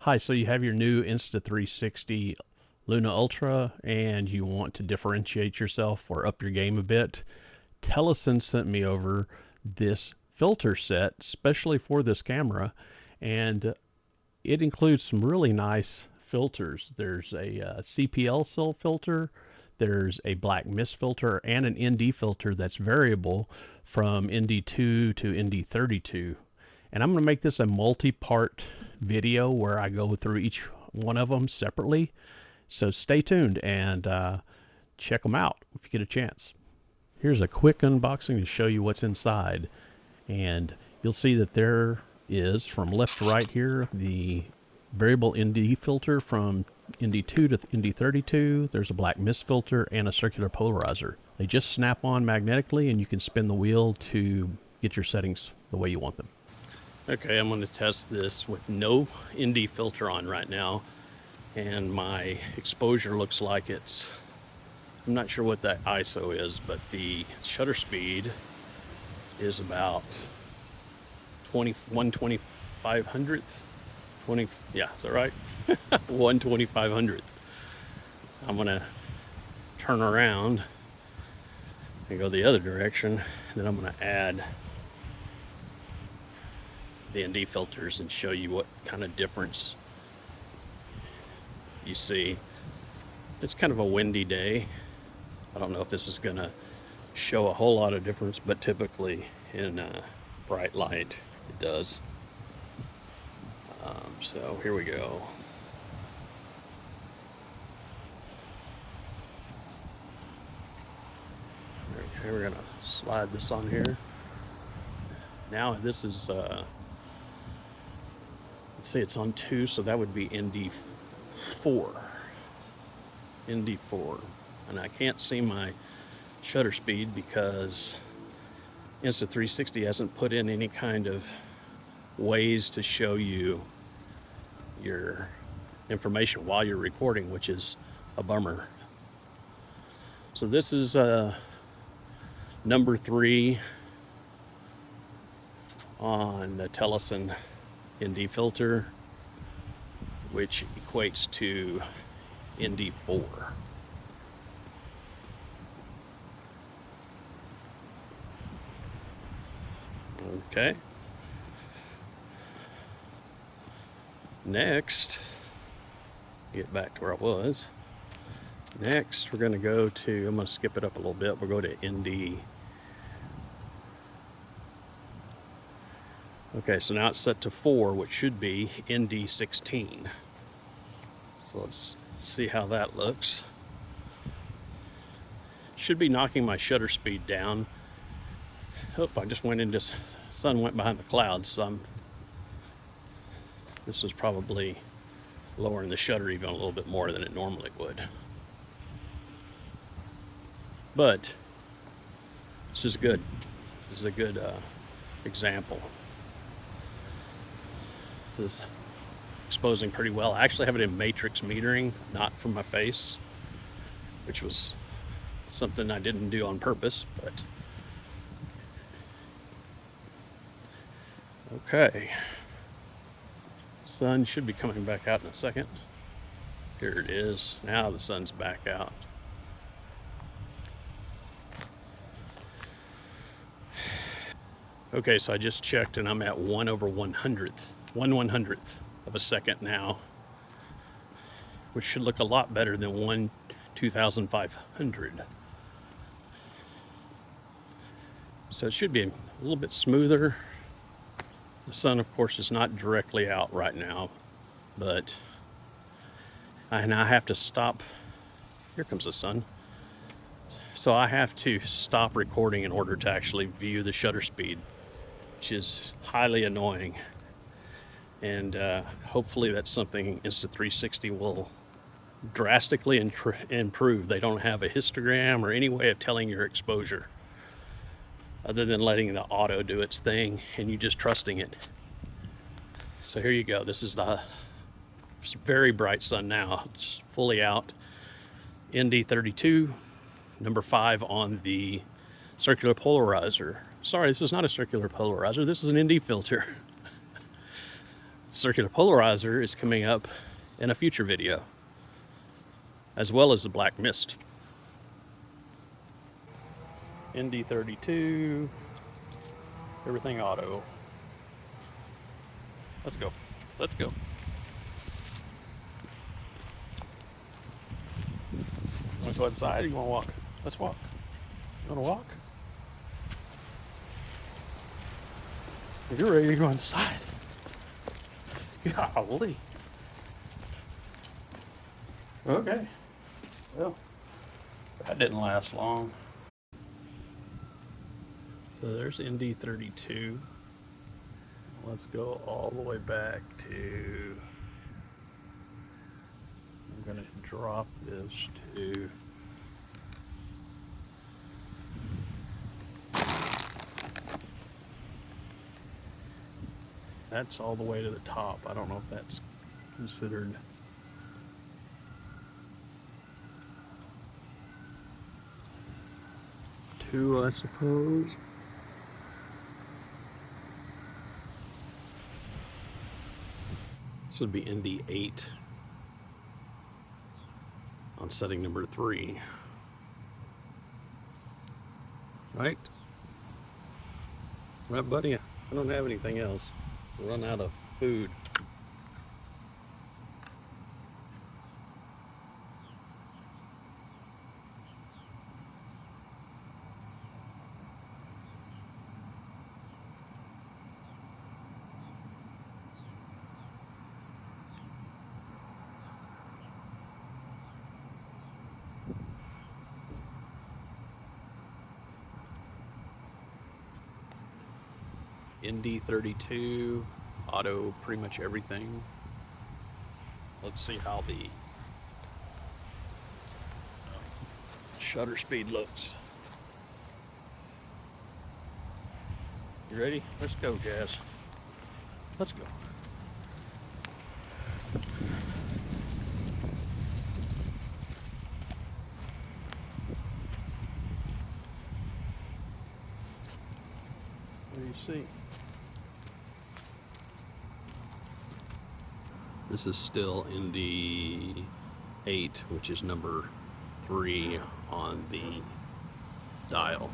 Hi, so you have your new Insta360 Luna Ultra and you want to differentiate yourself or up your game a bit. Telesin sent me over this filter set especially for this camera, and it includes some really nice filters. There's a CPL cell filter, there's a black mist filter, and an ND filter that's variable from ND2 to ND32. And I'm going to make this a multi-part video where I go through each one of them separately. So stay tuned and check them out if you get a chance. Here's a quick unboxing to show you what's inside. And you'll see that there is, from left to right here, the variable ND filter from ND2 to ND32. There's a black mist filter and a circular polarizer. They just snap on magnetically and you can spin the wheel to get your settings the way you want them. Okay, I'm going to test this with no ND filter on right now, and my exposure looks like it's, I'm not sure what that ISO is, but the shutter speed is about 1/2500th. 20, yeah, is that right? 1/2500th. I'm going to turn around and go the other direction, then I'm going to add the ND filters and show you what kind of difference you see. It's kind of a windy day. I don't know if this is gonna show a whole lot of difference, but typically in bright light it does. So here we go. Okay, we're gonna slide this on here. Now this is let's say it's on 2, so that would be ND4. ND4. And I can't see my shutter speed because Insta360 hasn't put in any kind of ways to show you your information while you're recording, which is a bummer. So this is number 3 on the Telesin ND filter, which equates to ND4. Okay. Next, get back to where I was. Next, we're going to go to, I'm going to skip it up a little bit. We'll go to ND. Okay, so now it's set to 4, which should be ND16. So let's see how that looks. Should be knocking my shutter speed down. Oh, I just went into, sun went behind the clouds, so this is probably lowering the shutter even a little bit more than it normally would. But this is good. This is a good example. This is exposing pretty well. I actually have it in matrix metering, not from my face, which was something I didn't do on purpose, but okay. Sun should be coming back out in a second. Here it is. Now the sun's back out. Okay, so I just checked and I'm at 1/100th. 1/100th of a second now, which should look a lot better than 1/2500. So it should be a little bit smoother. The sun, of course, is not directly out right now, but I have to stop. Here comes the sun. So I have to stop recording in order to actually view the shutter speed, which is highly annoying. And hopefully that's something Insta360 will drastically improve. They don't have a histogram or any way of telling your exposure other than letting the auto do its thing and you just trusting it. So here you go. This is the very bright sun now. It's fully out. ND32, number 5 on the circular polarizer. Sorry, this is not a circular polarizer. This is an ND filter. Circular polarizer is coming up in a future video, as well as the black mist. ND32, everything auto. Let's go. Let's go. Want to go inside or you want to walk? Let's walk. You want to walk? If you're ready to go inside. Golly. Okay. Well, that didn't last long. So there's ND32. Let's go all the way back to, I'm going to drop this to that's all the way to the top. I don't know if that's considered two, I suppose. This would be ND8 on setting number 3. Right? Right, buddy? I don't have anything else. Run out of food. ND32, auto pretty much everything. Let's see how the shutter speed looks. You ready? Let's go, Jazz. Let's go. What do you see? This is still ND8, which is number 3 on the dial.